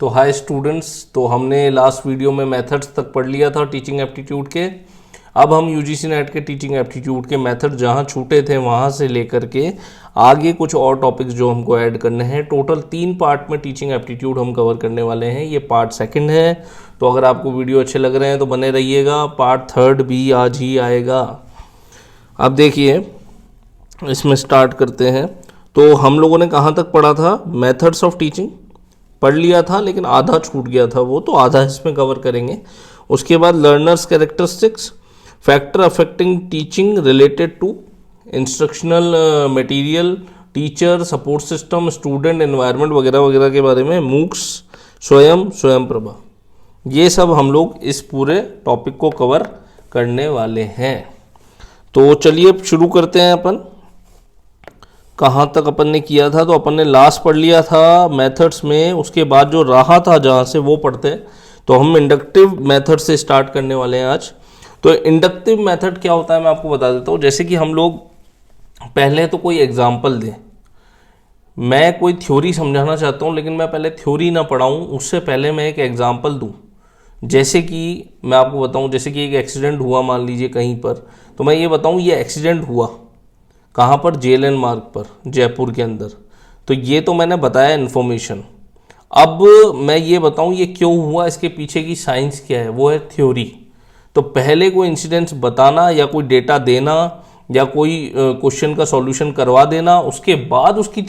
तो hi students, तो हमने लास्ट वीडियो में मेथड्स तक पढ़ लिया था टीचिंग एप्टीट्यूड के। अब हम यूजीसी नेट के टीचिंग एप्टीट्यूड के मेथड जहाँ छूटे थे वहाँ से लेकर के आगे कुछ और टॉपिक्स जो हमको ऐड करने हैं। टोटल 3 पार्ट में टीचिंग एप्टीट्यूड हम कवर करने वाले हैं। ये पार्ट 2 है, तो अगर आपको वीडियो अच्छे लग रहे हैं तो बने रहिएगा। पार्ट 3 भी आज ही आएगा। अब देखिए, इसमें स्टार्ट करते हैं। तो हम लोगों ने कहाँ तक पढ़ा था? मेथड्स ऑफ टीचिंग पढ़ लिया था, लेकिन आधा छूट गया था वो, तो आधा इसमें कवर करेंगे। उसके बाद learners characteristics, factor affecting teaching related to instructional material, teacher, support system, student, environment वगैरह वगैरह के बारे में, मूक्स, स्वयं प्रभा, ये सब हम लोग इस पूरे टॉपिक को कवर करने वाले हैं। तो चलिए शुरू करते हैं। अपन कहाँ तक अपन ने किया था? तो अपन ने लास्ट पढ़ लिया था मेथड्स में, उसके बाद जो रहा था जहाँ से वो पढ़ते हैं। तो हम इंडक्टिव मेथड से स्टार्ट करने वाले हैं आज। तो इंडक्टिव मेथड क्या होता है मैं आपको बता देता हूँ। जैसे कि हम लोग पहले तो कोई एग्जाम्पल दें, मैं कोई थ्योरी समझाना चाहता हूँ, लेकिन मैं पहले थ्योरी ना पढ़ाऊँ, उससे पहले मैं एक एग्जाम्पल दूँ। जैसे कि मैं आपको बताऊँ, जैसे कि एक एक्सीडेंट हुआ मान लीजिए कहीं पर, तो मैं ये बताऊँ ये एक्सीडेंट हुआ कहाँ पर? जेएलएन मार्ग पर, जयपुर के अंदर। तो ये तो मैंने बताया इन्फॉर्मेशन। अब मैं ये बताऊँ ये क्यों हुआ, इसके पीछे की साइंस क्या है, वो है थ्योरी। तो पहले कोई इंसिडेंट्स बताना या कोई डेटा देना या कोई क्वेश्चन का सॉल्यूशन करवा देना, उसके बाद उसकी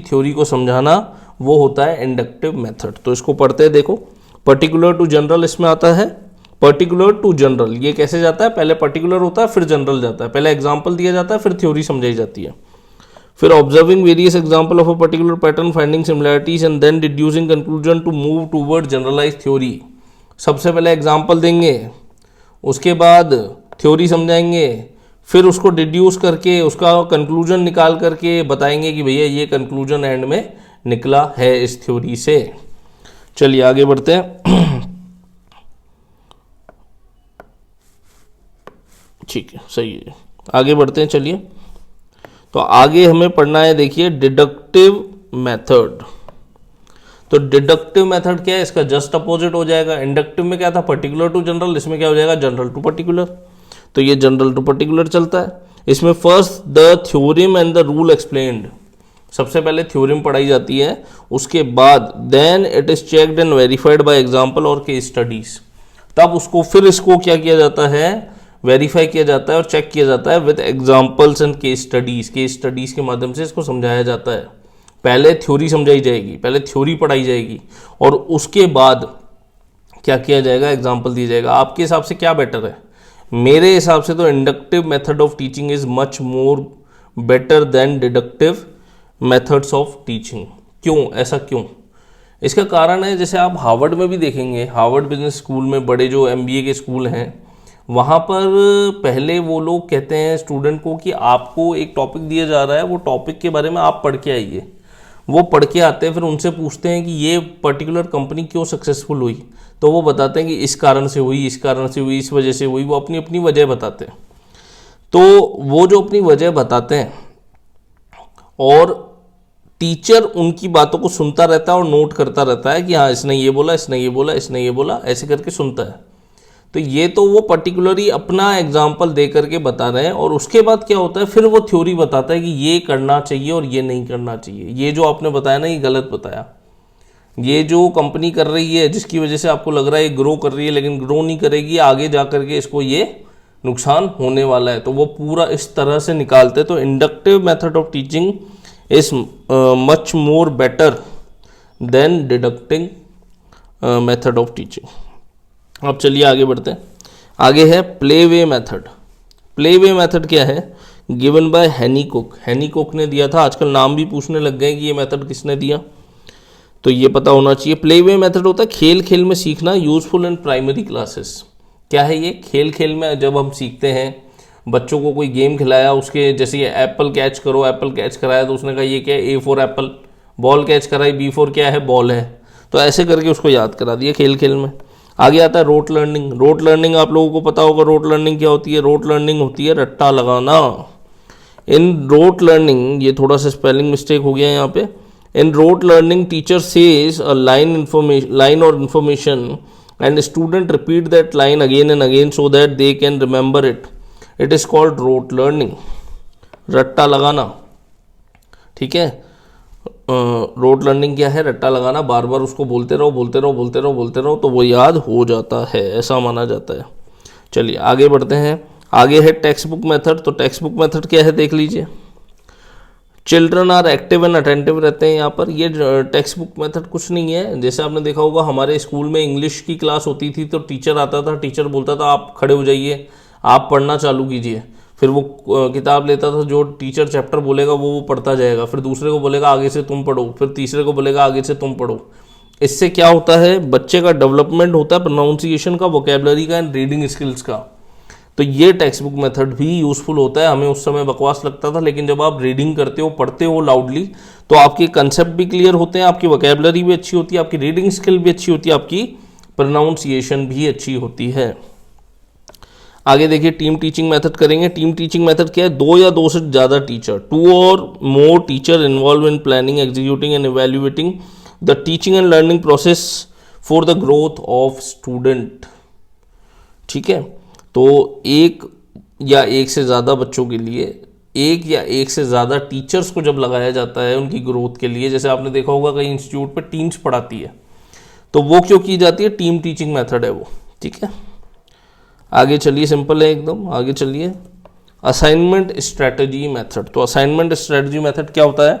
थ्योरी को समझाना, वो होता है इंडक्टिव मेथड। तो इसको पढ़ते हैं। देखो, पर्टिकुलर टू जनरल इसमें आता है। पर्टिकुलर टू जनरल ये कैसे जाता है? पहले पर्टिकुलर होता है, फिर जनरल जाता है। पहले एग्जाम्पल दिया जाता है, फिर थ्योरी समझाई जाती है। फिर observing various example of a particular pattern, finding similarities and then deducing conclusion to move toward generalise theory. सबसे पहले एग्जाम्पल देंगे, उसके बाद थ्योरी समझाएंगे, फिर उसको डिड्यूस करके उसका कंक्लूजन निकाल करके बताएंगे कि भैया ये कंक्लूजन एंड में निकला है इस थ्योरी से। चलिए आगे बढ़ते हैं। ठीक है, सही है, आगे बढ़ते हैं। चलिए, तो आगे हमें पढ़ना है, देखिए, डिडक्टिव मेथड। तो डिडक्टिव मेथड क्या है? इसका जस्ट अपोजिट हो जाएगा। इंडक्टिव में क्या था? पर्टिकुलर टू जनरल, इसमें क्या हो जाएगा? General to particular. तो ये जनरल टू पर्टिकुलर चलता है। इसमें first the theorem and the rule explained. सबसे पहले थ्योरम पढ़ाई जाती है, उसके बाद then it is checked and verified by example और केस स्टडीज। तब फिर इसको क्या किया जाता है? वेरीफाई किया जाता है और चेक किया जाता है with examples and case studies. Case studies के माध्यम से इसको समझाया जाता है। पहले थ्योरी समझाई जाएगी, पहले थ्योरी पढ़ाई जाएगी, और उसके बाद क्या किया जाएगा? एग्जाम्पल दिया जाएगा। आपके हिसाब से क्या बेटर है? मेरे हिसाब से तो inductive method of teaching is much more better than deductive methods of teaching. क्यों? ऐसा क्यों? इसका कारण है, जैसे आप हार्वर्ड में भी देखेंगे, हार्वर्ड बिजनेस स्कूल में, बड़े जो MBA के स्कूल हैं, वहाँ पर पहले वो लोग कहते हैं स्टूडेंट को कि आपको एक टॉपिक दिया जा रहा है, वो टॉपिक के बारे में आप पढ़ के आइए। वो पढ़ के आते हैं, फिर उनसे पूछते हैं कि ये पर्टिकुलर कंपनी क्यों सक्सेसफुल हुई, तो वो बताते हैं कि इस कारण से हुई, इस कारण से हुई, इस वजह से हुई। वो अपनी अपनी वजह बताते हैं। तो वो जो अपनी वजह बताते हैं, और टीचर उनकी बातों को सुनता रहता है और नोट करता रहता है कि हाँ इसने ये बोला, इसने ये बोला, इसने ये बोला, ऐसे करके सुनता है। तो ये तो वो पर्टिकुलरली अपना एग्जाम्पल दे करके बता रहे हैं, और उसके बाद क्या होता है? फिर वो थ्योरी बताता है कि ये करना चाहिए और ये नहीं करना चाहिए। ये जो आपने बताया ना, ये गलत बताया। ये जो कंपनी कर रही है, जिसकी वजह से आपको लग रहा है ये ग्रो कर रही है, लेकिन ग्रो नहीं करेगी, आगे जा करके इसको ये नुकसान होने वाला है। तो वो पूरा इस तरह से निकालते। तो inductive method of teaching is much more better than deducting method of teaching. अब चलिए आगे बढ़ते हैं। आगे है play way method. Play way method क्या है? Given bye हैनीकॉक। हैनीकॉक ने दिया था। आजकल नाम भी पूछने लग गए कि ये मेथड किसने दिया, तो ये पता होना चाहिए। प्ले वे मेथड होता है खेल खेल में सीखना, यूजफुल इन प्राइमरी क्लासेस। क्या है ये? खेल खेल में जब हम सीखते हैं, बच्चों को कोई गेम खिलाया, उसके जैसे ये एप्पल कैच करो, एप्पल कैच कराया तो उसने कहा ये क्या है? A for Apple. Ball catch कराई, B फॉर क्या है? बॉल है। तो ऐसे करके उसको याद करा दिया खेल खेल में। आगे आता है रोट लर्निंग। रोट लर्निंग आप लोगों को पता होगा रोट लर्निंग क्या होती है। रोट लर्निंग होती है रट्टा लगाना। इन रोट लर्निंग, ये थोड़ा सा स्पेलिंग मिस्टेक हो गया यहाँ पे, In rote learning, teacher says a line or information, and student repeat that line again and again so that they can remember it. It is called rote learning. रट्टा लगाना, ठीक है। रोट लर्निंग क्या है? रट्टा लगाना, बार बार उसको बोलते रहो बोलते रहो बोलते रहो बोलते रहो तो वो याद हो जाता है, ऐसा माना जाता है। चलिए आगे बढ़ते हैं। आगे है टेक्स्ट बुक मेथड। तो टेक्स्ट बुक मेथड क्या है देख लीजिए। Children are active and attentive रहते हैं यहाँ पर। ये टेक्स्ट बुक मेथड कुछ नहीं है, जैसे आपने देखा होगा हमारे स्कूल में इंग्लिश की क्लास होती थी तो टीचर आता था, टीचर बोलता था आप खड़े हो जाइए, आप पढ़ना चालू कीजिए। फिर वो किताब लेता था, जो टीचर चैप्टर बोलेगा वो पढ़ता जाएगा, फिर दूसरे को बोलेगा आगे से तुम पढ़ो, फिर तीसरे को बोलेगा आगे से तुम पढ़ो। इससे क्या होता है? बच्चे का डेवलपमेंट होता है, प्रोनाउंसिएशन का, वोकेबलरी का एंड रीडिंग स्किल्स का। तो ये टेक्स्ट बुक मेथड भी यूज़फुल होता है। हमें उस समय बकवास लगता था, लेकिन जब आप रीडिंग करते हो, पढ़ते हो लाउडली, तो आपके कंसेप्ट भी क्लियर होते हैं, आपकी वोकेबलरी भी अच्छी होती है, आपकी रीडिंग स्किल भी अच्छी होती है, आपकी प्रोनाउंसिएशन भी अच्छी होती है। आगे देखिए टीम टीचिंग मेथड करेंगे। टीम टीचिंग मेथड क्या है? 2 या 2 से ज़्यादा टीचर, 2 और more teacher involve in planning, executing and evaluating the teaching and learning process for the growth of student. ठीक है, तो एक या एक से ज़्यादा बच्चों के लिए एक या एक से ज़्यादा टीचर्स को जब लगाया जाता है उनकी ग्रोथ के लिए, जैसे आपने देखा होगा कई इंस्टीट्यूट पे टीम्स पढ़ाती है, तो वो क्यों की जाती है? टीम टीचिंग मेथड है वो। ठीक है, आगे चलिए, सिंपल है एकदम। आगे चलिए, असाइनमेंट स्ट्रेटजी मेथड। तो असाइनमेंट स्ट्रेटजी मेथड क्या होता है?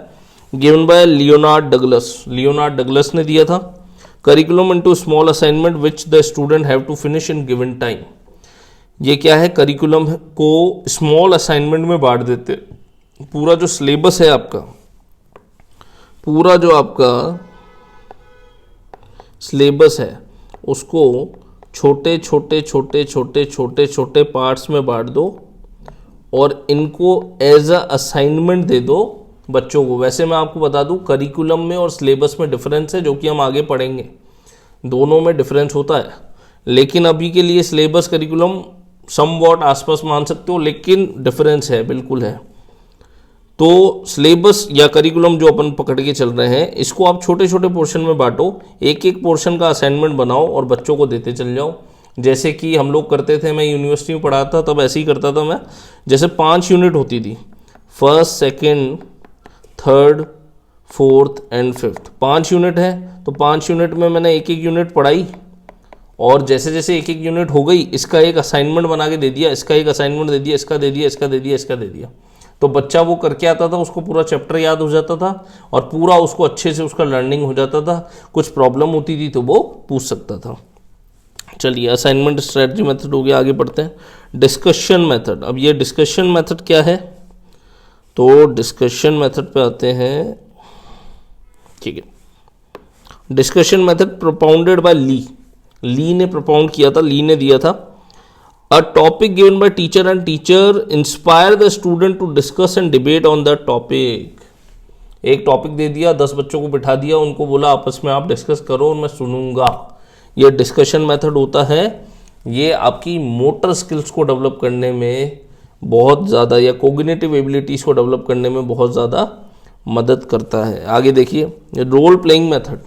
Given by Leonard Douglas. Leonard Douglas ने दिया था। Curriculum into small assignment which the student have to finish in given time. ये क्या है? करिकुलम को स्मॉल असाइनमेंट में बांट देते। पूरा जो सिलेबस है आपका, पूरा जो आपका सिलेबस है उसको छोटे छोटे छोटे छोटे छोटे छोटे पार्ट्स में बांट दो और इनको एज अ असाइनमेंट दे दो बच्चों को। वैसे मैं आपको बता दूं, करिकुलम में और सिलेबस में डिफरेंस है, जो कि हम आगे पढ़ेंगे। दोनों में डिफरेंस होता है, लेकिन अभी के लिए सिलेबस करिकुलम समवॉट आसपास मान सकते हो, लेकिन डिफरेंस है, बिल्कुल है। तो सिलेबस या करिकुलम जो अपन पकड़ के चल रहे हैं, इसको आप छोटे छोटे पोर्शन में बांटो, एक एक पोर्शन का असाइनमेंट बनाओ और बच्चों को देते चल जाओ। जैसे कि हम लोग करते थे, मैं यूनिवर्सिटी में पढ़ा था तब ऐसे ही करता था मैं। जैसे 5 यूनिट होती थी, first, second, third, fourth and fifth. 5 unit है तो 5 यूनिट में मैंने एक एक यूनिट पढ़ाई, और जैसे जैसे एक एक यूनिट हो गई, इसका एक असाइनमेंट बना के दे दिया, इसका एक असाइनमेंट दे दिया, इसका दे दिया, इसका दे दिया, इसका दे दिया। तो बच्चा वो करके आता था, उसको पूरा चैप्टर याद हो जाता था और पूरा उसको अच्छे से उसका लर्निंग हो जाता था। कुछ प्रॉब्लम होती थी तो वो पूछ सकता था। चलिए, असाइनमेंट स्ट्रेटजी मेथड हो गया। आगे बढ़ते हैं, डिस्कशन मेथड। अब ये डिस्कशन मेथड क्या है? तो डिस्कशन मेथड पे आते हैं। ठीक है, डिस्कशन मेथड प्रोपाउंडेड बाय ली ने प्रोपाउंड किया था, ली ने दिया था। A topic given by teacher and teacher inspire the student to discuss and debate on the topic। एक टॉपिक दे दिया, 10 बच्चों को बिठा दिया, उनको बोला आपस में आप डिस्कस करो और मैं सुनूंगा। ये डिस्कशन मेथड होता है। ये आपकी मोटर स्किल्स को डेवलप करने में बहुत ज़्यादा, या कोग्निटिव एबिलिटीज़ को डेवलप करने में बहुत ज़्यादा मदद करता है। आगे देखिए, role playing method.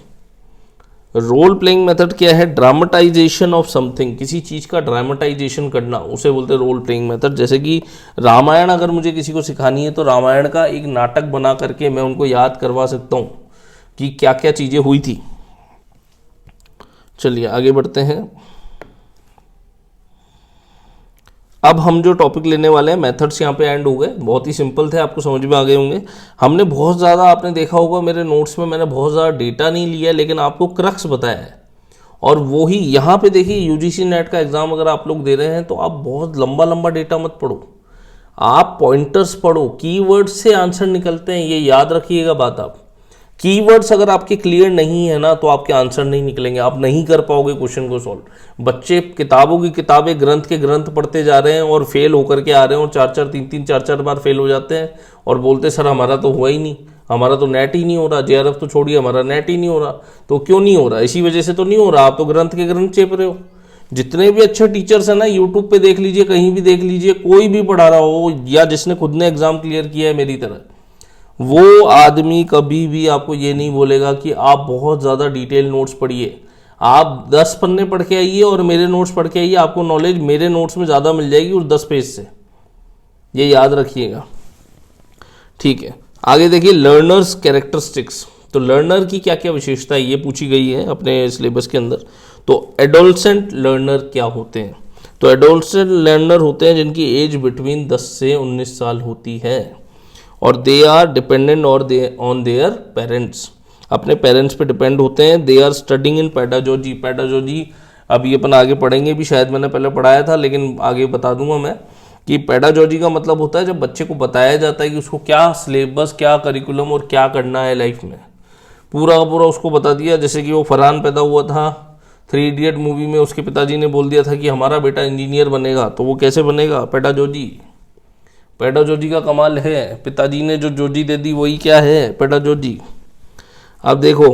Role playing method क्या है? ड्रामेटाइजेशन ऑफ समथिंग, किसी चीज़ का ड्रामेटाइजेशन करना, उसे बोलते हैं रोल प्लेइंग मेथड। जैसे कि रामायण अगर मुझे किसी को सिखानी है तो रामायण का एक नाटक बना करके मैं उनको याद करवा सकता हूँ कि क्या क्या चीज़ें हुई थी। चलिए आगे बढ़ते हैं। अब हम जो टॉपिक लेने वाले हैं, मेथड्स यहाँ पे एंड हो गए, बहुत ही सिंपल थे, आपको समझ में आ गए होंगे। हमने बहुत ज़्यादा, आपने देखा होगा मेरे नोट्स में मैंने बहुत ज़्यादा डेटा नहीं लिया, लेकिन आपको क्रक्स बताया है। और वो ही यहाँ पे देखिए, यूजीसी नेट का एग्ज़ाम अगर आप लोग दे रहे हैं तो आप बहुत लंबा लंबा डेटा मत पढ़ो, आप पॉइंटर्स पढ़ो। कीवर्ड्स से आंसर निकलते हैं, ये याद रखिएगा बात। आप कीवर्ड्स अगर आपके क्लियर नहीं है ना, तो आपके आंसर नहीं निकलेंगे, आप नहीं कर पाओगे क्वेश्चन को सॉल्व। बच्चे किताबों की किताबें, ग्रंथ के ग्रंथ पढ़ते जा रहे हैं और फेल होकर के आ रहे हैं, और 4-4, 3-3, 4-4 बार फेल हो जाते हैं और बोलते सर हमारा तो हुआ ही नहीं, हमारा तो नेट ही नहीं हो रहा, जेआरएफ तो छोड़िए, हमारा नेट ही नहीं हो रहा। तो क्यों नहीं हो रहा? इसी वजह से तो नहीं हो रहा, आप तो ग्रंथ के ग्रंथ चेप रहे हो। जितने भी अच्छे टीचर्स हैं ना, यूट्यूब पे देख लीजिए, कहीं भी देख लीजिए, कोई भी पढ़ा रहा हो, या जिसने खुद ने एग्जाम क्लियर किया है मेरी तरह, वो आदमी कभी भी आपको ये नहीं बोलेगा कि आप बहुत ज़्यादा डिटेल नोट्स पढ़िए। आप 10 पन्ने पढ़ के आइए और मेरे नोट्स पढ़ के आइए, आपको नॉलेज मेरे नोट्स में ज़्यादा मिल जाएगी उस 10 पेज से, ये याद रखिएगा। ठीक है, आगे देखिए लर्नर्स कैरेक्टरिस्टिक्स। तो लर्नर की क्या क्या विशेषता है ये पूछी गई है अपने सिलेबस के अंदर। तो एडोलसेंट लर्नर क्या होते हैं? तो एडोलसेंट लर्नर होते हैं जिनकी एज बिटवीन 10 से 19 साल होती है और दे आर डिपेंडेंट और दे ऑन देयर पेरेंट्स, अपने पेरेंट्स पे डिपेंड होते हैं। They are studying in pedagogy. Pedagogy अभी अपन आगे पढ़ेंगे भी, शायद मैंने पहले पढ़ाया था लेकिन आगे बता दूंगा मैं कि पेडागोजी का मतलब होता है जब बच्चे को बताया जाता है कि उसको क्या सिलेबस, क्या करिकुलम और क्या करना है लाइफ में, पूरा का पूरा उसको बता दिया। जैसे कि वो फरहान पैदा हुआ था 3 इडियट मूवी में, उसके पिताजी ने बोल दिया था कि हमारा बेटा इंजीनियर बनेगा, तो वो कैसे बनेगा? पेडागोजी। पेडागोजी का कमाल है, पिताजी ने जो जोजी दे दी वही क्या है? पेडागोजी। अब देखो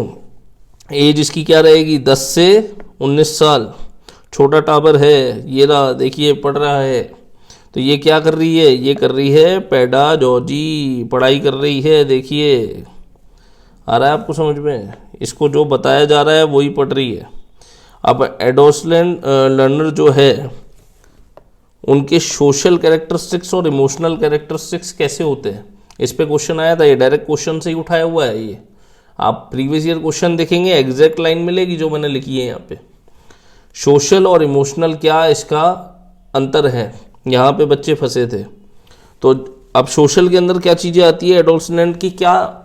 एज इसकी क्या रहेगी? 10 से 19 साल। छोटा टाबर है, ये रहा, देखिए पढ़ रहा है। तो ये क्या कर रही है? ये कर रही है पेडागोजी, पढ़ाई कर रही है। देखिए आ रहा है आपको समझ में? इसको जो बताया जा रहा है वही पढ़ रही है। अब एडोलसेंट लर्नर जो है उनके सोशल कैरेक्टरिस्टिक्स और इमोशनल कैरेक्टरिस्टिक्स कैसे होते हैं, इस पे क्वेश्चन आया था। ये डायरेक्ट क्वेश्चन से ही उठाया हुआ है। ये आप प्रीवियस ईयर क्वेश्चन देखेंगे, एग्जैक्ट लाइन मिलेगी जो मैंने लिखी है यहाँ पे। सोशल और इमोशनल क्या इसका अंतर है, यहाँ पे बच्चे फंसे थे। तो अब सोशल के अंदर क्या चीज़ें आती है एडोलसेंट की, क्या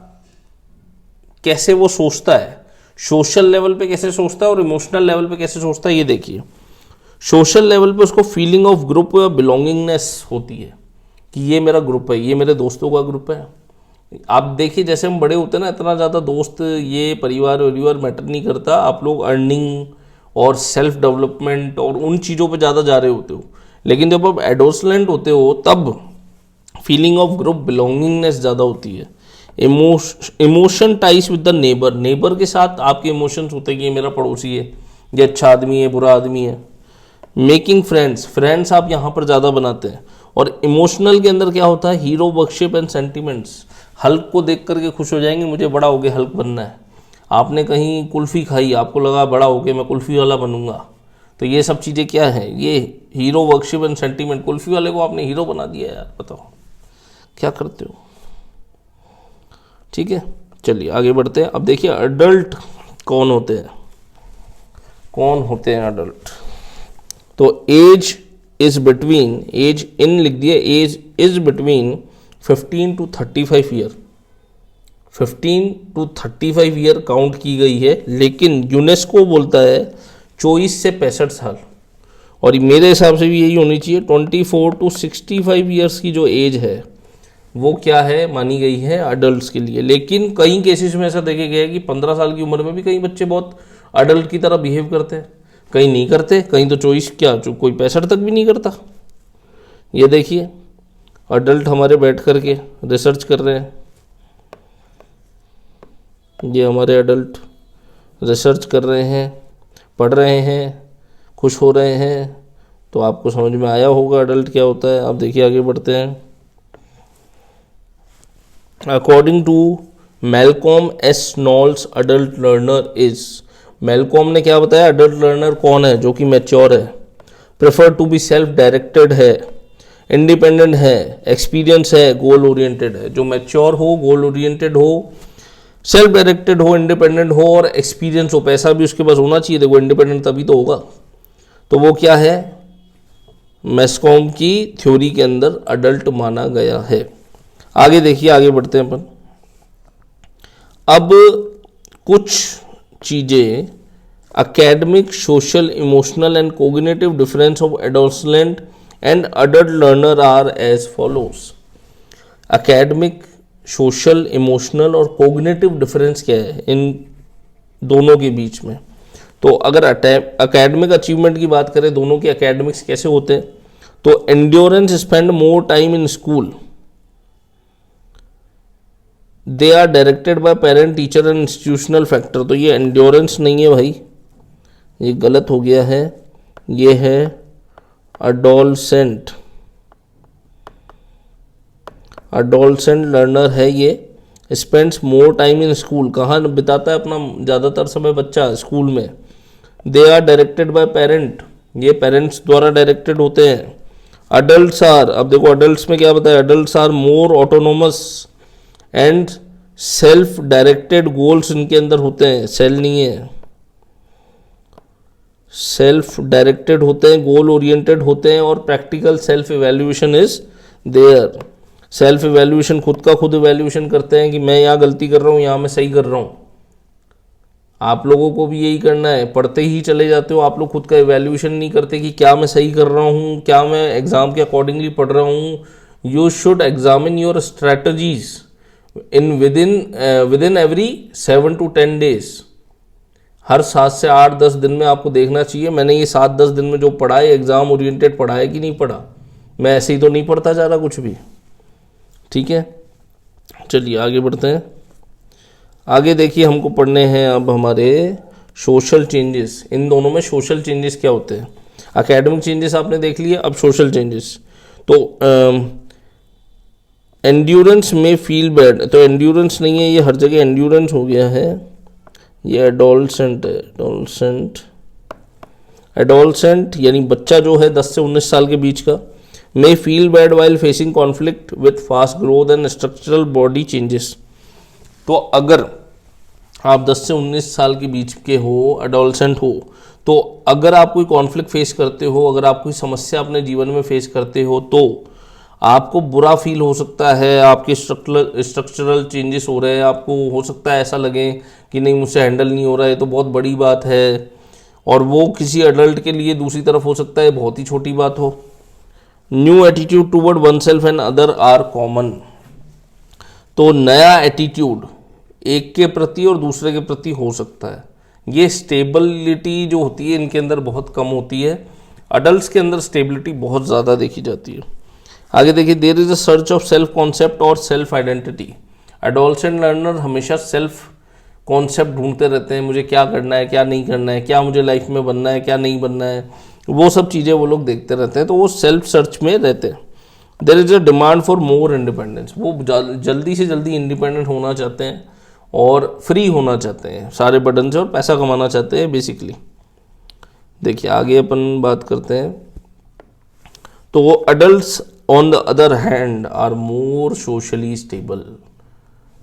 कैसे वो सोचता है, सोशल लेवल पे कैसे सोचता है और इमोशनल लेवल पे कैसे सोचता है, ये देखिए। सोशल लेवल पे उसको फीलिंग ऑफ ग्रुप या बिलोंगिंगनेस होती है कि ये मेरा ग्रुप है, ये मेरे दोस्तों का ग्रुप है। आप देखिए जैसे हम बड़े होते हैं ना, इतना ज़्यादा दोस्त ये परिवार मैटर नहीं करता। आप लोग अर्निंग और सेल्फ डेवलपमेंट और उन चीज़ों पे ज़्यादा जा रहे होते हो, लेकिन जब आप एडोलसेंट होते हो तब फीलिंग ऑफ ग्रुप बिलोंगिंगनेस ज़्यादा होती है। Emotion ties with the neighbour, neighbour के साथ आपके इमोशंस होते हैं कि ये मेरा पड़ोसी है, ये अच्छा आदमी है, बुरा आदमी है। मेकिंग फ्रेंड्स, फ्रेंड्स आप यहाँ पर ज़्यादा बनाते हैं। और इमोशनल के अंदर क्या होता है? Hero worship and sentiments. Hulk को देख करके खुश हो जाएंगे, मुझे बड़ा होके हल्क बनना है। आपने कहीं कुल्फ़ी खाई, आपको लगा बड़ा होके मैं कुल्फ़ी वाला बनूंगा, तो ये सब चीज़ें क्या हैं? ये hero worship and sentiment. Kulfi वाले को आपने हीरो बना दिया यार, बताओ क्या करते हो? ठीक है, चलिए आगे बढ़ते हैं। अब देखिए अडल्ट कौन होते हैं, कौन होते हैं अडल्ट। तो एज इज बिटवीन, एज इन लिख दिया, age is between 15 to 35 year. 15 to 35 year count की गई है, लेकिन यूनेस्को बोलता है 24 से 65 साल। और मेरे हिसाब से भी यही होनी चाहिए। 24 to 65 ईयर्स की जो एज है वो क्या है, मानी गई है अडल्ट के लिए। लेकिन कई केसेस में ऐसा देखे गया है कि 15 साल की उम्र में भी कई बच्चे बहुत अडल्ट की तरह बिहेव करते हैं, कहीं नहीं करते, कहीं तो 24 क्या, जो कोई 65 तक भी नहीं करता। ये देखिए अडल्ट हमारे बैठ करके रिसर्च कर रहे हैं, ये हमारे अडल्ट रिसर्च कर रहे हैं, पढ़ रहे हैं, खुश हो रहे हैं। तो आपको समझ में आया होगा अडल्ट क्या होता है। अब देखिए आगे बढ़ते हैं। According to Malcolm S Knowles, adult learner is, Malcolm ने क्या बताया, अडल्ट लर्नर कौन है? जो कि मैच्योर है, prefer to be self directed है, इंडिपेंडेंट है, एक्सपीरियंस है, गोल ओरिएंटेड है। जो मैच्योर हो, गोल ओरिएंटेड हो, सेल्फ डायरेक्टेड हो, इंडिपेंडेंट हो और एक्सपीरियंस हो, पैसा भी उसके पास होना चाहिए, देखो इंडिपेंडेंट तभी तो होगा। तो वो क्या है, मैस्कॉम की थ्योरी के अंदर अडल्ट माना गया है। आगे देखिए, आगे बढ़ते हैं अपन। अब कुछ चीज़ें academic, social, emotional and cognitive difference of adolescent and adult learner are as follows. academic, social, emotional और cognitive difference क्या है इन दोनों के बीच में? तो अगर academic achievement की बात करें, दोनों के academics कैसे होते हैं? तो endurance, spend more time in school, they are directed by parent, teacher and institutional factor। तो ये endurance नहीं है भाई, ये गलत हो गया है, ये है अडोलसेंट, अडोलसेंट लर्नर है ये। Spends more time in school, कहाँ बिताता है अपना ज़्यादातर समय बच्चा? स्कूल में। They are directed by parent, ये पेरेंट्स द्वारा डायरेक्टेड होते हैं। अडल्ट आर, अब देखो अडल्ट में क्या बताया, adult are more autonomous and self directed, goals इनके अंदर होते हैं, सेल नहीं है, सेल्फ डायरेक्टेड होते हैं, गोल ओरिएंटेड होते हैं, और practical self evaluation is there. Self evaluation, खुद का खुद इवैल्यूएशन करते हैं कि मैं यहाँ गलती कर रहा हूँ, यहाँ मैं सही कर रहा हूँ। आप लोगों को भी यही करना है, पढ़ते ही चले जाते हो, आप लोग खुद का इवैल्यूएशन नहीं करते कि क्या मैं सही कर रहा हूँ, क्या मैं एग्जाम के अकॉर्डिंगली पढ़ रहा हूँ। You should examine your strategies in within every 7 to 10 days। हर 7 से 8-10 दिन में आपको देखना चाहिए मैंने ये 7-10 दिन में जो पढ़ा है एग्जाम ओरिएंटेड पढ़ा है कि नहीं पढ़ा। मैं ऐसे ही तो नहीं पढ़ता जा रहा कुछ भी, ठीक है। चलिए आगे बढ़ते हैं। आगे देखिए हमको पढ़ने हैं अब हमारे सोशल चेंजेस। इन दोनों में सोशल चेंजेस क्या होते हैं? एकेडमिक चेंजेस आपने देख लिए, अब सोशल चेंजेस। तो एंड्योरेंस में फील बैड, तो एंड्योरेंस नहीं है ये, हर जगह एंड्योरेंस हो गया है, ये एडोलसेंट है, एडोलसेंट यानी बच्चा जो है 10 से 19 साल के बीच का। May feel bad while facing conflict with fast growth and structural body changes. तो अगर आप 10 से 19 साल के बीच के हो, एडोलसेंट हो, तो अगर आप कोई कॉन्फ्लिक्ट फेस करते हो, अगर आप कोई समस्या अपने जीवन में फेस करते हो, तो आपको बुरा फील हो सकता है, आपके स्ट्रक्चरल चेंजेस हो रहे हैं, आपको हो सकता है ऐसा लगे कि नहीं मुझसे हैंडल नहीं हो रहा है, तो बहुत बड़ी बात है, और वो किसी अडल्ट के लिए दूसरी तरफ हो सकता है बहुत ही छोटी बात हो। New attitude toward one self and other are common, तो नया एटीट्यूड एक के प्रति और दूसरे के प्रति हो सकता है। ये स्टेबिलिटी जो होती है इनके अंदर बहुत कम होती है, अडल्ट के अंदर स्टेबिलिटी बहुत ज़्यादा देखी जाती है। आगे देखिए, there is a search of self concept और सेल्फ आइडेंटिटी। एडोलसेंट लर्नर हमेशा सेल्फ कॉन्सेप्ट ढूंढते रहते हैं, मुझे क्या करना है, क्या नहीं करना है, क्या मुझे लाइफ में बनना है, क्या नहीं बनना है, वो सब चीज़ें वो लोग देखते रहते हैं, तो वो सेल्फ सर्च में रहते हैं। There is a demand for more independence, वो जल्दी से जल्दी इंडिपेंडेंट होना चाहते हैं और फ्री होना चाहते हैं सारे बर्डन से, और पैसा कमाना चाहते हैं बेसिकली। देखिए आगे अपन बात करते हैं। तो adults on the other hand are more socially stable,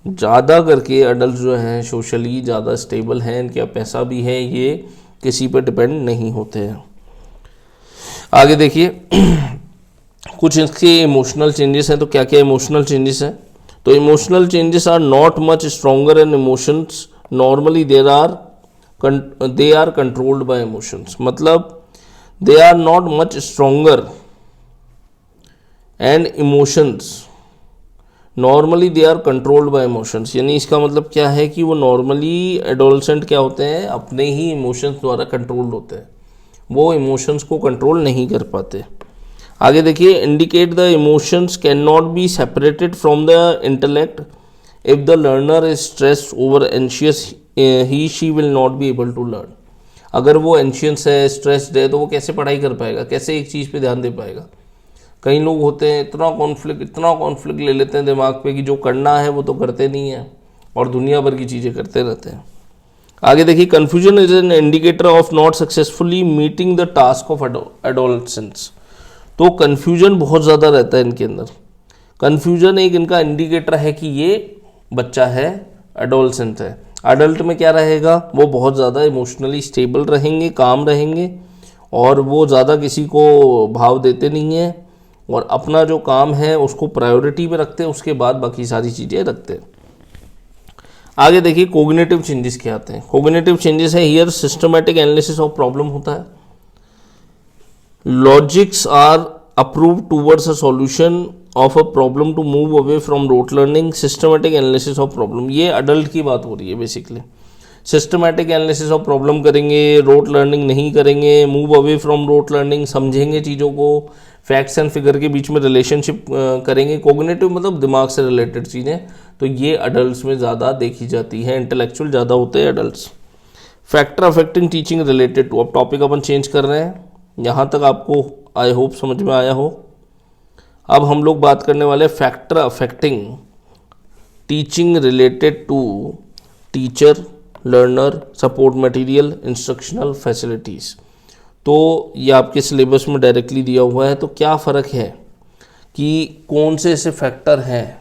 ज़्यादा करके अडल्ट जो हैं सोशली ज़्यादा स्टेबल हैं, इनका पैसा भी है, ये किसी पर डिपेंड नहीं होते हैं। आगे देखिए कुछ इसके इमोशनल चेंजेस हैं। तो क्या क्या इमोशनल चेंजेस हैं? तो emotional changes are not much stronger and emotions normally they are controlled by emotions, मतलब they are not much stronger and emotions normally they are controlled by emotions, यानी इसका मतलब क्या है कि वो नॉर्मली एडोलसेंट क्या होते हैं, अपने ही इमोशंस द्वारा कंट्रोल्ड होते हैं, वो इमोशंस को कंट्रोल नहीं कर पाते। आगे देखिए, indicate the emotions can not be separated from the intellect, if the learner is stressed over anxious he she will not be able to learn. अगर वो एंशियस है, स्ट्रेस्ड है, तो वो कैसे पढ़ाई कर पाएगा, कैसे एक चीज़ पे ध्यान दे पाएगा। कई लोग होते हैं इतना कॉन्फ्लिक्ट ले लेते हैं दिमाग पे कि जो करना है वो तो करते नहीं है और दुनिया भर की चीज़ें करते रहते हैं। आगे देखिए, confusion is an indicator of not successfully meeting the task of adolescence. तो कन्फ्यूजन बहुत ज़्यादा रहता है इनके अंदर। कन्फ्यूजन एक इनका इंडिकेटर है कि ये बच्चा है, एडोलसेंट है। अडल्ट में क्या रहेगा, वो बहुत ज़्यादा इमोशनली स्टेबल रहेंगे, काम रहेंगे, और वो ज़्यादा किसी को भाव देते नहीं हैं, और अपना जो काम है उसको प्रायोरिटी पे रखते हैं, उसके बाद बाकी सारी चीज़ें रखते हैं। आगे देखिए, कोग्निटिव चेंजेस क्या आते हैं। कोग्निटिव चेंजेस है here systematic analysis of problem होता है, logics are approve towards a solution of a problem to move away from rote learning, systematic analysis of problem, ये अडल्ट की बात हो रही है basically. Systematic analysis of problem करेंगे, रोट लर्निंग नहीं करेंगे, move away from rote learning, समझेंगे चीज़ों को, फैक्ट्स एंड फिगर के बीच में रिलेशनशिप करेंगे। कोग्निटिव मतलब दिमाग से रिलेटेड चीज़ें, तो ये अडल्ट्स में ज़्यादा देखी जाती है, इंटेलेक्चुअल ज़्यादा होते हैं adults. Factor affecting teaching related to, अब टॉपिक अपन चेंज कर रहे हैं, यहाँ तक आपको आई होप समझ में आया हो। अब हम लोग बात करने वाले factor affecting teaching related to teacher, learner, support material, instructional facilities. तो ये आपके सिलेबस में डायरेक्टली दिया हुआ है। तो क्या फ़र्क है कि कौन से ऐसे फैक्टर हैं,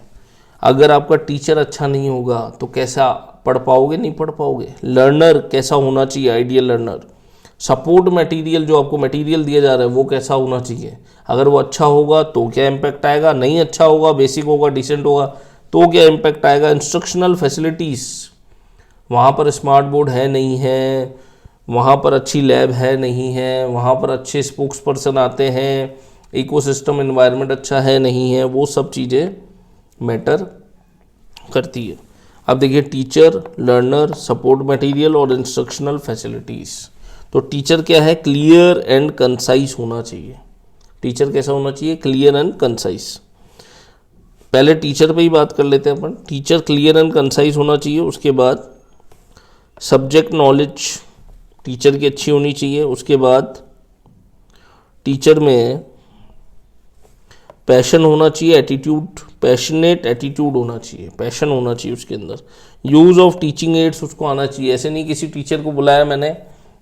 अगर आपका टीचर अच्छा नहीं होगा तो कैसा पढ़ पाओगे, नहीं पढ़ पाओगे। लर्नर कैसा होना चाहिए, आइडियल लर्नर। सपोर्ट मटेरियल, जो आपको मटेरियल दिया जा रहा है वो कैसा होना चाहिए, अगर वो अच्छा होगा तो क्या इम्पैक्ट आएगा, नहीं अच्छा होगा, बेसिक होगा, डिसेंट होगा तो क्या इम्पैक्ट आएगा। इंस्ट्रक्शनल फैसिलिटीज़, वहाँ पर स्मार्ट बोर्ड है नहीं है, वहाँ पर अच्छी लैब है नहीं है, वहाँ पर अच्छे स्पोक्स पर्सन आते हैं, इकोसिस्टम एनवायरनमेंट अच्छा है नहीं है, वो सब चीज़ें मैटर करती है। अब देखिए टीचर, लर्नर, सपोर्ट मटेरियल और इंस्ट्रक्शनल फैसिलिटीज़। तो टीचर क्या है, क्लियर एंड कंसाइज होना चाहिए। टीचर कैसा होना चाहिए, क्लियर एंड कंसाइज। पहले टीचर पे ही बात कर लेते हैं अपन। टीचर क्लियर एंड कंसाइज होना चाहिए। उसके बाद सब्जेक्ट नॉलेज टीचर की अच्छी होनी चाहिए। उसके बाद टीचर में पैशन होना चाहिए, एटीट्यूड, पैशनेट एटीट्यूड होना चाहिए, पैशन होना चाहिए उसके अंदर। यूज़ ऑफ टीचिंग एड्स उसको आना चाहिए। ऐसे नहीं किसी टीचर को बुलाया मैंने,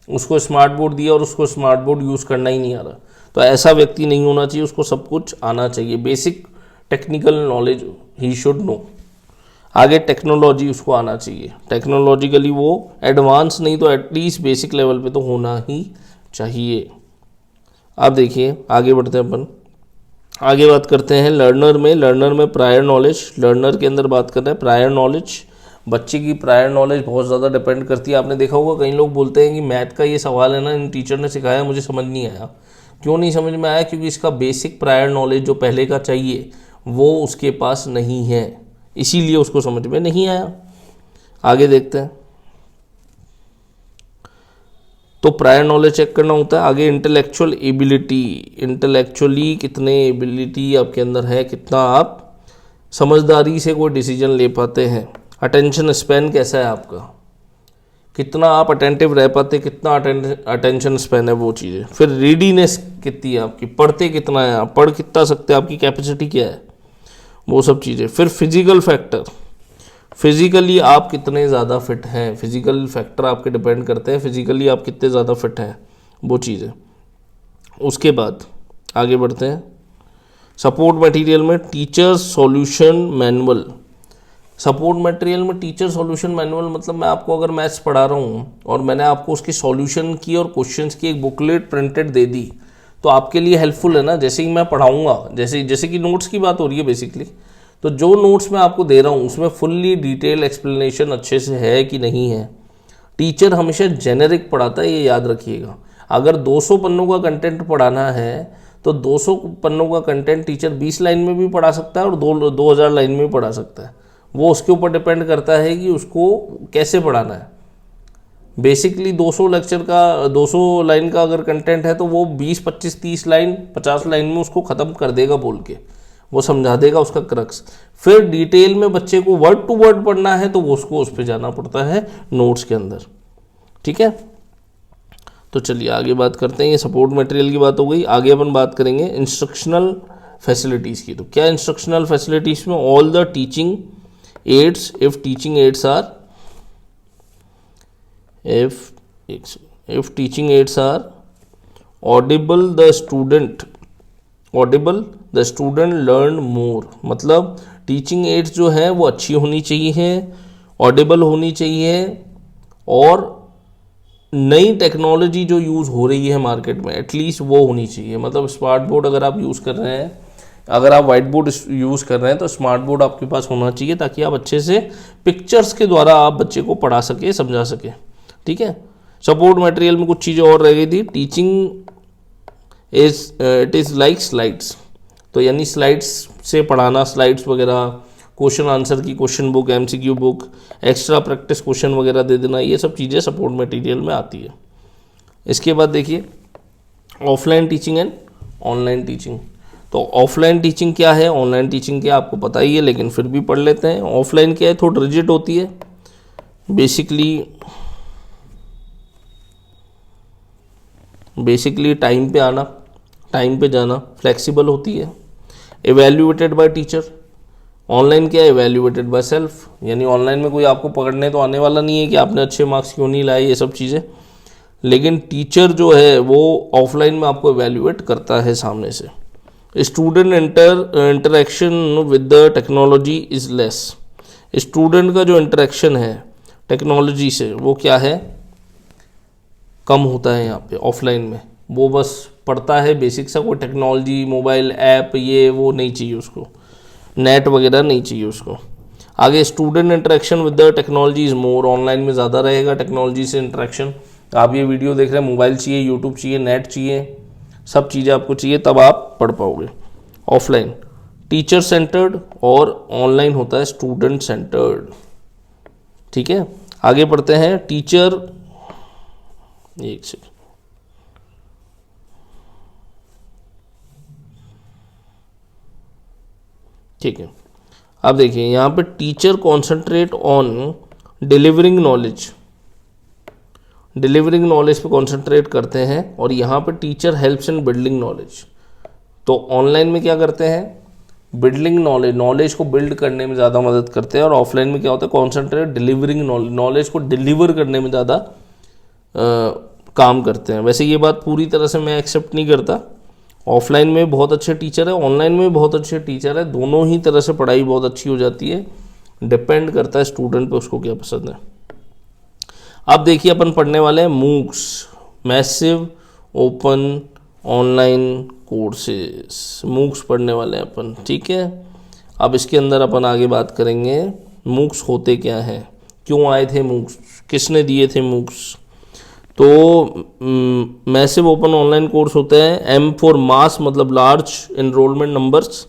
उसको स्मार्ट बोर्ड दिया और उसको स्मार्ट बोर्ड यूज़ करना ही नहीं आ रहा, तो ऐसा व्यक्ति नहीं होना चाहिए। उसको सब कुछ आना चाहिए, basic technical knowledge he should know. आगे टेक्नोलॉजी उसको आना चाहिए, टेक्नोलॉजिकली वो एडवांस नहीं तो एटलीस्ट बेसिक लेवल पे तो होना ही चाहिए। अब देखिए आगे बढ़ते हैं अपन। आगे बात करते हैं लर्नर में। लर्नर में प्रायर नॉलेज, लर्नर के अंदर बात कर रहे हैं प्रायर नॉलेज। बच्चे की प्रायर नॉलेज बहुत ज़्यादा डिपेंड करती है। आपने देखा होगा कई लोग बोलते हैं कि मैथ का ये सवाल है ना, इन टीचर ने सिखाया मुझे समझ नहीं आया। क्यों नहीं समझ में आया, क्योंकि इसका बेसिक प्रायर नॉलेज जो पहले का चाहिए वो उसके पास नहीं है, इसीलिए उसको समझ में नहीं आया। आगे देखते हैं। तो प्रायर नॉलेज चेक करना होता है। आगे इंटेलेक्चुअल एबिलिटी, इंटेलेक्चुअली कितने एबिलिटी आपके अंदर है, कितना आप समझदारी से कोई डिसीजन ले पाते हैं। अटेंशन स्पैन कैसा है आपका, कितना आप अटेंटिव रह पाते, कितना अटेंशन स्पैन है, वो चीज़ें। फिर रीडीनेस कितनी है आपकी, पढ़ते कितना है आप, पढ़ कितना सकते हैं, आपकी कैपेसिटी क्या है, वो सब चीज़ें। फिर फिजिकल फैक्टर, फिजिकली आप कितने ज़्यादा फिट हैं, फिजिकल फैक्टर आपके डिपेंड करते हैं, फिजिकली आप कितने ज़्यादा फिट हैं, वो चीज़ें। उसके बाद आगे बढ़ते हैं। सपोर्ट मटेरियल में teacher solution manual. Support material में टीचर सॉल्यूशन मैनुअल मतलब मैं आपको अगर मैथ्स पढ़ा रहा हूँ और मैंने आपको उसकी सॉल्यूशन की और क्वेश्चंस की एक बुकलेट प्रिंटेड दे दी तो आपके लिए हेल्पफुल है ना। जैसे ही मैं पढ़ाऊँगा, जैसे कि नोट्स की बात हो रही है बेसिकली, तो जो नोट्स मैं आपको दे रहा हूँ उसमें फुल्ली डिटेल एक्सप्लेनेशन अच्छे से है कि नहीं है। टीचर हमेशा जेनेरिक पढ़ाता है, ये याद रखिएगा। अगर 200 पन्नों का कंटेंट पढ़ाना है तो 200 पन्नों का कंटेंट टीचर 20 लाइन में भी पढ़ा सकता है और 2000 लाइन में भी पढ़ा सकता है। वो उसके ऊपर डिपेंड करता है कि उसको कैसे पढ़ाना है। बेसिकली 200 लेक्चर का 200 लाइन का अगर कंटेंट है तो वो 20, 25, 30 लाइन, 50 लाइन में उसको ख़त्म कर देगा बोल के, वो समझा देगा उसका क्रक्स। फिर डिटेल में बच्चे को वर्ड टू वर्ड पढ़ना है तो वो उसको उस पर जाना पड़ता है नोट्स के अंदर। ठीक है, तो चलिए आगे बात करते हैं। ये सपोर्ट मटेरियल की बात हो गई। आगे अपन बात करेंगे इंस्ट्रक्शनल फैसिलिटीज़ की। तो क्या इंस्ट्रक्शनल फैसिलिटीज़ में all the teaching aids, if teaching aids are, if teaching aids are audible the student learn more। मतलब टीचिंग एड्स जो है वो अच्छी होनी चाहिए, ऑडिबल होनी चाहिए, और नई टेक्नोलॉजी जो यूज़ हो रही है मार्केट में एटलीस्ट वो होनी चाहिए। मतलब स्मार्ट बोर्ड अगर आप यूज़ कर रहे हैं, अगर आप वाइट बोर्ड यूज़ कर रहे हैं तो स्मार्ट बोर्ड आपके पास होना चाहिए ताकि आप अच्छे से पिक्चर्स के द्वारा आप बच्चे को पढ़ा सके, समझा सके। ठीक है। सपोर्ट मटेरियल में कुछ चीज़ें और रह गई थी। Teaching it is like slides, तो यानी स्लाइड्स से पढ़ाना, स्लाइड्स वगैरह, क्वेश्चन आंसर की question book, MCQ book, extra practice question वगैरह दे देना, ये सब चीज़ें सपोर्ट मटेरियल में आती है। इसके बाद देखिए offline teaching and online teaching. तो ऑफलाइन टीचिंग क्या है, ऑनलाइन टीचिंग क्या, आपको पता ही है लेकिन फिर भी पढ़ लेते हैं। ऑफलाइन क्या है, थोड़ी रिजिड होती है, बेसिकली टाइम पे आना, टाइम पे जाना, फ्लेक्सिबल होती है, एवेल्यूएटेड बाय टीचर। ऑनलाइन क्या है, इवेल्युएटेड बाय सेल्फ, यानी ऑनलाइन में कोई आपको पकड़ने तो आने वाला नहीं है कि आपने अच्छे मार्क्स क्यों नहीं लाए, ये सब चीज़ें। लेकिन टीचर जो है वो ऑफलाइन में आपको इवेल्युएट करता है सामने से। Student interaction with the technology is less. Student का जो इंटरेक्शन है टेक्नोलॉजी से वो क्या है, कम होता है यहाँ पे ऑफलाइन में। वो बस पढ़ता है बेसिक सा, कोई टेक्नोलॉजी मोबाइल ऐप ये वो नहीं चाहिए उसको, नेट वगैरह नहीं चाहिए उसको। आगे student interaction with the technology is more, online में ज़्यादा रहेगा टेक्नोलॉजी से इंटरेक्शन। आप ये वीडियो देख रहे हैं, मोबाइल चाहिए, यूट्यूब चाहिए, नेट चाहिए, सब चीज़ें आपको चाहिए, तब आप पढ़ पाओगे। ऑफलाइन टीचर सेंटर्ड और ऑनलाइन होता है स्टूडेंट सेंटर्ड। ठीक है, आगे पढ़ते हैं। टीचर, एक सेकंड, ठीक है, अब देखिए यहाँ पे teacher concentrate on delivering knowledge, delivering knowledge पे कॉन्सेंट्रेट करते हैं, और यहाँ पे teacher helps in building knowledge. तो ऑनलाइन में क्या करते हैं, बिल्डिंग नॉलेज, नॉलेज को बिल्ड करने में ज़्यादा मदद करते हैं, और ऑफलाइन में क्या होता है, कॉन्सेंट्रेट डिलीवरिंग नॉलेज, नॉलेज को डिलीवर करने में ज़्यादा काम करते हैं। वैसे ये बात पूरी तरह से मैं एक्सेप्ट नहीं करता, ऑफलाइन में बहुत अच्छे टीचर है, ऑनलाइन में बहुत अच्छे टीचर है, दोनों ही तरह से पढ़ाई बहुत अच्छी हो जाती है, डिपेंड करता है स्टूडेंट पे उसको क्या पसंद है। अब देखिए अपन पढ़ने वाले हैं MOOCs, massive open online courses, MOOCs पढ़ने वाले हैं अपन। ठीक है, अब इसके अंदर अपन आगे बात करेंगे मूक्स होते क्या हैं, क्यों आए थे मूक्स, किसने दिए थे मूक्स। तो मैसिव ओपन ऑनलाइन कोर्स होते हैं, एम फॉर मास मतलब लार्ज इनरोलमेंट नंबर्स,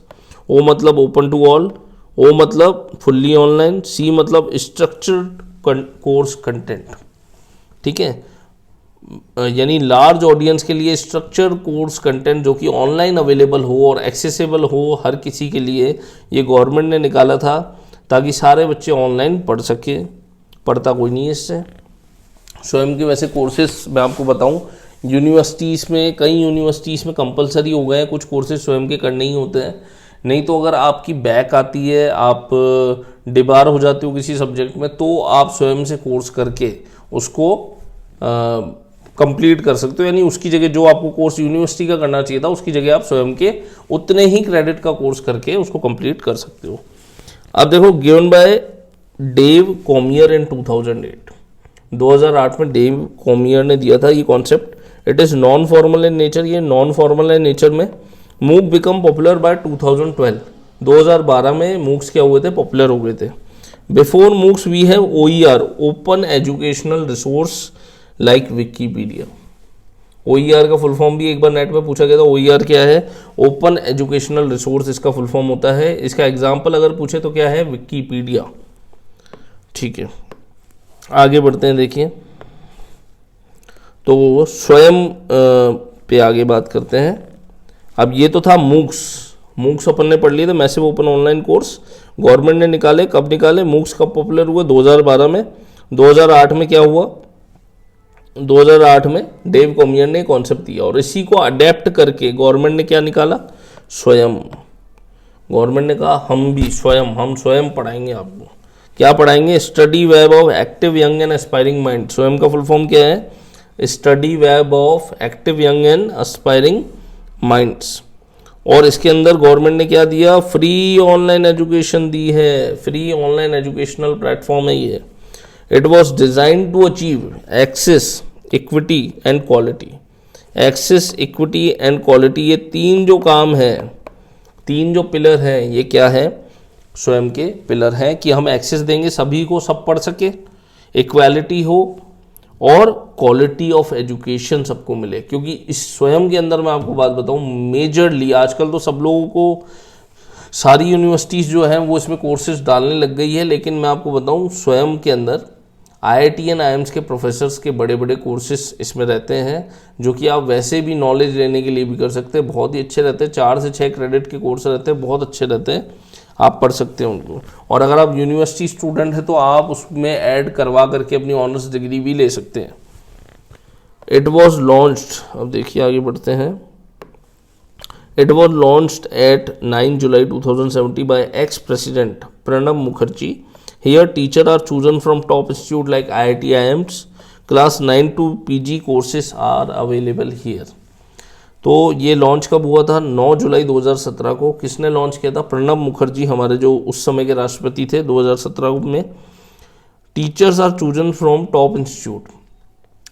ओ मतलब ओपन टू ऑल, ओ मतलब फुल्ली ऑनलाइन, सी मतलब स्ट्रक्चर्ड कोर्स कंटेंट। ठीक है, यानी लार्ज ऑडियंस के लिए स्ट्रक्चर्ड कोर्स कंटेंट जो कि ऑनलाइन अवेलेबल हो और एक्सेसिबल हो हर किसी के लिए, ये गवर्नमेंट ने निकाला था ताकि सारे बच्चे ऑनलाइन पढ़ सके, पढ़ता कोई नहीं है इससे। स्वयं के वैसे कोर्सेज मैं आपको बताऊं, यूनिवर्सिटीज़ में, कई यूनिवर्सिटीज़ में कंपलसरी हो गए हैं कुछ कोर्सेज स्वयं के करने ही होते हैं, नहीं तो अगर आपकी बैक आती है, आप डिबार हो जाते हो किसी सब्जेक्ट में, तो आप स्वयं से कोर्स करके उसको कंप्लीट कर सकते हो, यानी उसकी जगह जो आपको कोर्स यूनिवर्सिटी का करना चाहिए था उसकी जगह आप स्वयं के उतने ही क्रेडिट का कोर्स करके उसको कंप्लीट कर सकते हो। अब देखो, गिवन बाय डेव कॉमियर इन 2008 में डेव कॉमियर ने दिया था ये concept. It is non formal in nature, ये नॉन फॉर्मल है नेचर में। मूक बिकम पॉपुलर बाय 2012, 2012 में मूक्स क्या हुए थे, पॉपुलर हो गए थे। Before MOOCs we have OER, open educational resource like Wikipedia. OER का फुल फॉर्म भी एक बार नेट में पूछा गया था, OER क्या है, ओपन एजुकेशनल रिसोर्स इसका फुल फॉर्म होता है। इसका एग्जाम्पल अगर पूछे तो क्या है, विकीपीडिया। ठीक है, आगे बढ़ते हैं। देखिए, तो स्वयं पे आगे बात करते हैं। अब ये तो था मूक्स अपन ने पढ़ लिए थे, massive open online course government ने निकाले। कब निकाले, मूक्स कब पॉपुलर हुए, 2012 में। 2008 में क्या हुआ, 2008 में डेव कॉमियर ने कॉन्सेप्ट दिया, और इसी को अडेप्ट करके गवर्नमेंट ने क्या निकाला, स्वयं। गवर्नमेंट ने कहा हम स्वयं पढ़ाएंगे आपको। क्या पढ़ाएंगे, study web of active young and aspiring mind. स्वयं का फुल फॉर्म क्या है, study web of active young and aspiring minds. और इसके अंदर गवर्नमेंट ने क्या दिया, फ्री ऑनलाइन एजुकेशन दी है, फ्री ऑनलाइन एजुकेशनल प्लेटफॉर्म है ये। It was design to achieve access, equity and quality. Access, equity and quality, ये तीन जो काम है, तीन जो पिलर हैं, ये क्या है, स्वयं के पिलर हैं कि हम एक्सेस देंगे सभी को, सब पढ़ सके, इक्वालिटी हो और क्वालिटी ऑफ एजुकेशन सबको मिले। क्योंकि इस स्वयं के अंदर मैं आपको बात बताऊं, मेजरली आजकल तो सब लोगों को, सारी यूनिवर्सिटीज़ जो हैं वो इसमें कोर्सेज डालने लग गई है, लेकिन मैं आपको बताऊं स्वयं के अंदर IIT IIMs के प्रोफेसर्स के बड़े बड़े कोर्सेज इसमें रहते हैं, जो कि आप वैसे भी नॉलेज लेने के लिए भी कर सकते हैं, बहुत ही अच्छे रहते हैं। 4 से 6 क्रेडिट के कोर्स रहते हैं, बहुत अच्छे रहते हैं, आप पढ़ सकते हैं उनको। और अगर आप यूनिवर्सिटी स्टूडेंट हैं तो आप उसमें ऐड करवा करके अपनी ऑनर्स डिग्री भी ले सकते हैं। इट वॉज लॉन्च्ड, अब देखिए आगे बढ़ते हैं। It was launched at 9 July 2070 by ex-president Pranab Mukherjee. Here, teachers are chosen from top institutes like IIT, IIMs. Class 9 to PG courses are available here. तो ये लॉन्च कब हुआ था? 9 जुलाई 2017 को. किसने लॉन्च किया था? प्रणब मुखर्जी, हमारे जो उस समय के राष्ट्रपति थे 2017 में. Teachers are chosen from top institute.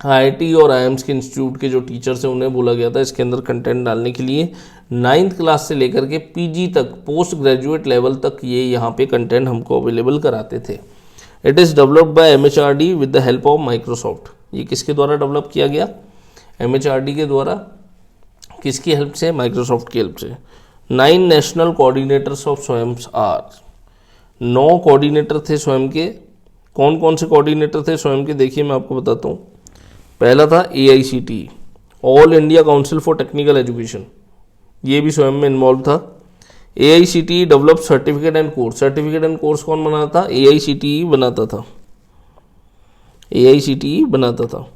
IIT और आईएम्स के इंस्टीट्यूट के जो टीचर्स हैं उन्हें बोला गया था इसके अंदर कंटेंट डालने के लिए. 9th क्लास से लेकर के पीजी तक, पोस्ट ग्रेजुएट लेवल तक ये यहाँ पे कंटेंट हमको अवेलेबल कराते थे. It is developed by MHRD with the help of Microsoft. ये किसके द्वारा डेवलप किया गया? एमएचआरडी के द्वारा. किसकी हेल्प से? माइक्रोसॉफ्ट की हेल्प से. 9 नेशनल कोऑर्डिनेटर्स ऑफ स्वयं आर. 9 कोऑर्डिनेटर थे स्वयं के. कौन कौन से कोऑर्डिनेटर थे स्वयं के? देखिए मैं आपको बताता हूँ. पहला था AICTE, all India council for technical education. ये भी स्वयं में इन्वॉल्व था. AICTE develop certificate and course. Certificate and course कौन बनाता था? AICTE बनाता था. AICTE बनाता था.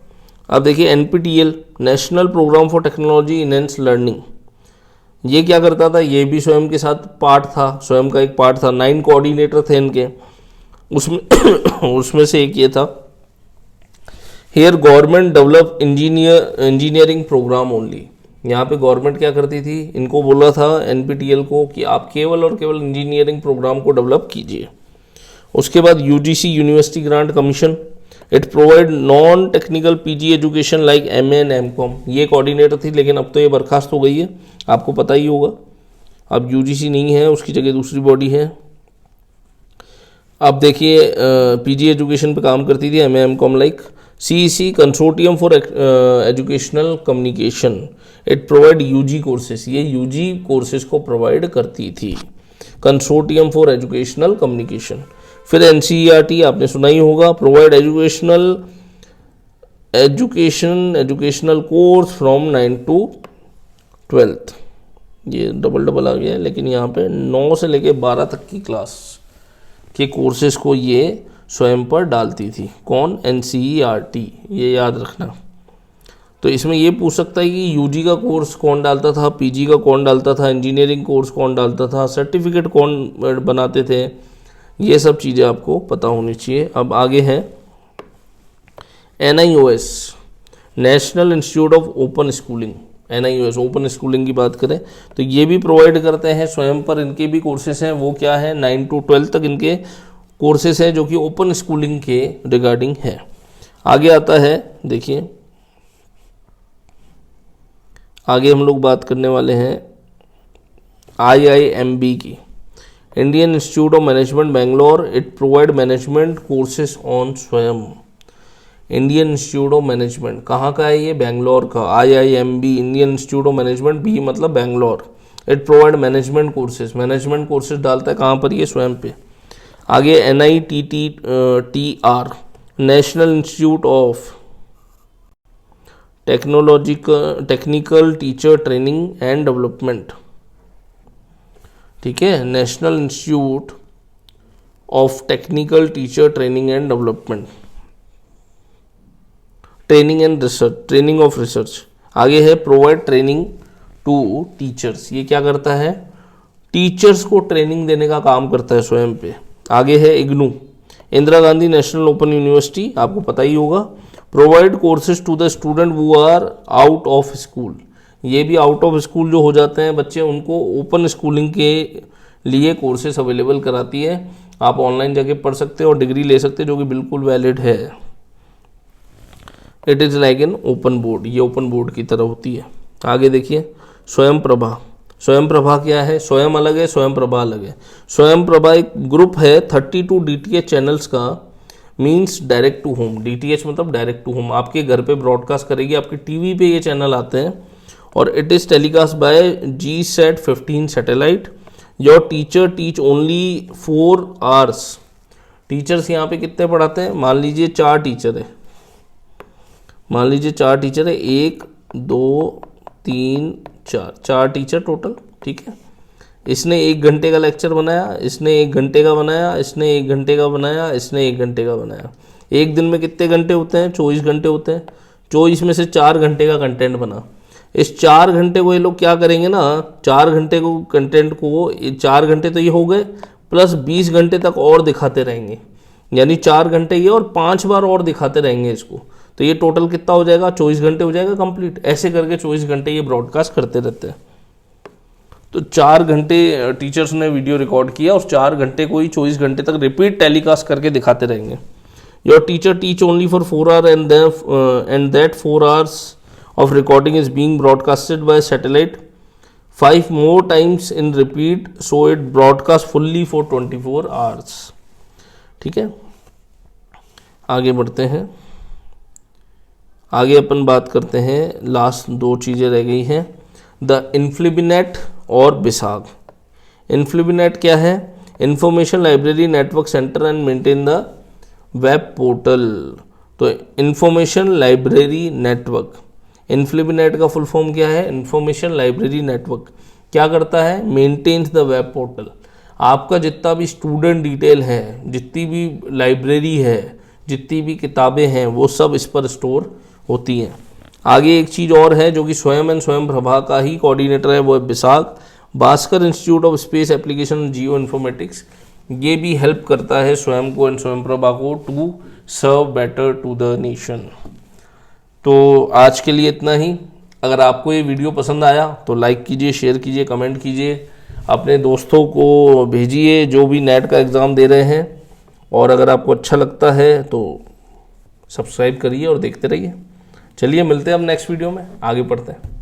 अब देखिए NPTEL, national programme for technology enhance learning. ये क्या करता था? ये भी स्वयं के साथ पार्ट था, स्वयं का एक पार्ट था. 9 कोऑर्डिनेटर थे इनके, उसमें से एक ये था. Here government develop engineering programme only. यहाँ पे गवर्नमेंट क्या करती थी? इनको बोला था NPTEL को कि आप केवल और केवल इंजीनियरिंग प्रोग्राम को डेवलप कीजिए. उसके बाद UGC, university grant commission. It provide non technical PG education like MA and MCOM. ये कोऑर्डिनेटर थी, लेकिन अब तो ये बर्खास्त हो गई है, आपको पता ही होगा. अब UGC नहीं है, उसकी जगह दूसरी बॉडी है. अब देखिए PG एजुकेशन पे काम करती थी MA MCOM like. CEC, consortium for educational communication. It provide UG courses. ये UG कोर्सेस को प्रोवाइड करती थी, कंसोर्टियम फॉर एजुकेशनल कम्युनिकेशन. फिर NCERT आपने सुना ही होगा, provide educational course from 9 to 12th. ये डबल आ गया है, लेकिन यहाँ पे 9 से लेके 12 तक की क्लास के कोर्सेज को ये स्वयं पर डालती थी. कौन? NCERT. ये याद रखना. तो इसमें ये पूछ सकता है कि UG का कोर्स कौन डालता था, PG का कौन डालता था, इंजीनियरिंग कोर्स कौन डालता था, सर्टिफिकेट कौन बनाते थे. ये सब चीज़ें आपको पता होनी चाहिए. अब आगे है NIOS, national institute of open schooling. NIOS open schooling की बात करें तो ये भी प्रोवाइड करते हैं स्वयं पर. इनके भी कोर्सेज हैं. वो क्या है? 9 to 12 तक इनके कोर्सेज हैं जो कि ओपन स्कूलिंग के रिगार्डिंग है. आगे आता है, देखिए आगे हम लोग बात करने वाले हैं IIMB की, Indian institute of management Bangalore. It provide management courses on स्वयं. इंडियन इंस्टीट्यूट ऑफ मैनेजमेंट कहाँ का है? ये बेंगलोर का. IIMB, Indian institute of management, B मतलब Bangalore. It provide management courses. Management courses डालता है कहाँ पर? ये स्वयं पे. आगे NITTR, national institute of technical teacher training and development. ठीक है, national institute of technical teacher training and development, training of research. आगे है प्रोवाइड ट्रेनिंग टू टीचर्स. ये क्या करता है? टीचर्स को ट्रेनिंग देने का काम करता है स्वयं पे. आगे है IGNOU, Indira Gandhi national open university, आपको पता ही होगा. Provide courses to the student who are out of school. ये भी आउट ऑफ स्कूल जो हो जाते हैं बच्चे, उनको ओपन स्कूलिंग के लिए कोर्सेज अवेलेबल कराती है. आप ऑनलाइन जाके पढ़ सकते हो और डिग्री ले सकते हो, जो कि बिल्कुल वैलिड है. It is like an open board. ये ओपन बोर्ड की तरह होती है. आगे देखिए स्वयं प्रभा. स्वयं प्रभा क्या है? स्वयं अलग है, स्वयं प्रभा अलग है. स्वयं प्रभा एक ग्रुप है 32 DTH चैनल्स का. Means direct to home. DTH मतलब डायरेक्ट टू होम, आपके घर पे ब्रॉडकास्ट करेगी, आपके टीवी पे ये चैनल आते हैं. और it is telecast by GSAT-15 satellite. Your teacher teach only 4 hours. Teachers यहाँ पे कितने पढ़ाते हैं? मान लीजिए 4 टीचर है. 1 2 3 4 टीचर टोटल. ठीक है, इसने 1 घंटे का लेक्चर बनाया, इसने 1 घंटे का बनाया, इसने 1 घंटे का बनाया, इसने 1 घंटे का बनाया. एक दिन में कितने घंटे होते हैं? 24 घंटे होते हैं. 24 में से 4 घंटे का कंटेंट बना. इस 4 घंटे को ये लोग क्या करेंगे ना, 4 घंटे को कंटेंट को 4 घंटे तो ये हो गए, प्लस 20 घंटे तक और दिखाते रहेंगे, यानी 4 घंटे ये और 5 बार और दिखाते रहेंगे इसको। तो ये टोटल कितना हो जाएगा, 24 घंटे हो जाएगा कंप्लीट। ऐसे करके 24 घंटे ये ब्रॉडकास्ट करते रहते हैं। तो 4 घंटे टीचर्स ने वीडियो रिकॉर्ड किया और 4 घंटे को ही 24 घंटे तक रिपीट टेलीकास्ट करके दिखाते रहेंगे। Your teacher teach only for 4 our and that 4 hours of recording is being broadcasted by satellite 5 more times in repeat, so it broadcast fully for 24 hours। ठीक है, आगे बढ़ते हैं। आगे अपन बात करते हैं, लास्ट 2 चीज़ें रह गई हैं, द इन्फ्लिबिनेट और बिसाग। इन्फ्लिबिनेट क्या है, information library network centre and maintain the web portal. तो इंफॉर्मेशन लाइब्रेरी नेटवर्क, इन्फ्लिबिनेट का फुल फॉर्म क्या है, इंफॉर्मेशन लाइब्रेरी नेटवर्क। क्या करता है, मेंटेन्स द वेब पोर्टल। आपका जितना भी स्टूडेंट डिटेल है, जितनी भी लाइब्रेरी है, जितनी भी किताबें हैं, वो सब इस पर स्टोर होती हैं। आगे एक चीज़ और है जो कि स्वयं एंड स्वयं प्रभा का ही कोऑर्डिनेटर है, वो है BISAG, Bhaskar institute of space application geo informatics. ये भी हेल्प करता है स्वयं को एंड स्वयं प्रभा को to serve better to the nation. तो आज के लिए इतना ही। अगर आपको ये वीडियो पसंद आया तो लाइक कीजिए, शेयर कीजिए, कमेंट कीजिए, अपने दोस्तों को भेजिए जो भी नेट का एग्ज़ाम दे रहे हैं। और अगर आपको अच्छा लगता है तो सब्सक्राइब करिए और देखते रहिए। चलिए मिलते हैं अब नेक्स्ट वीडियो में, आगे पढ़ते हैं।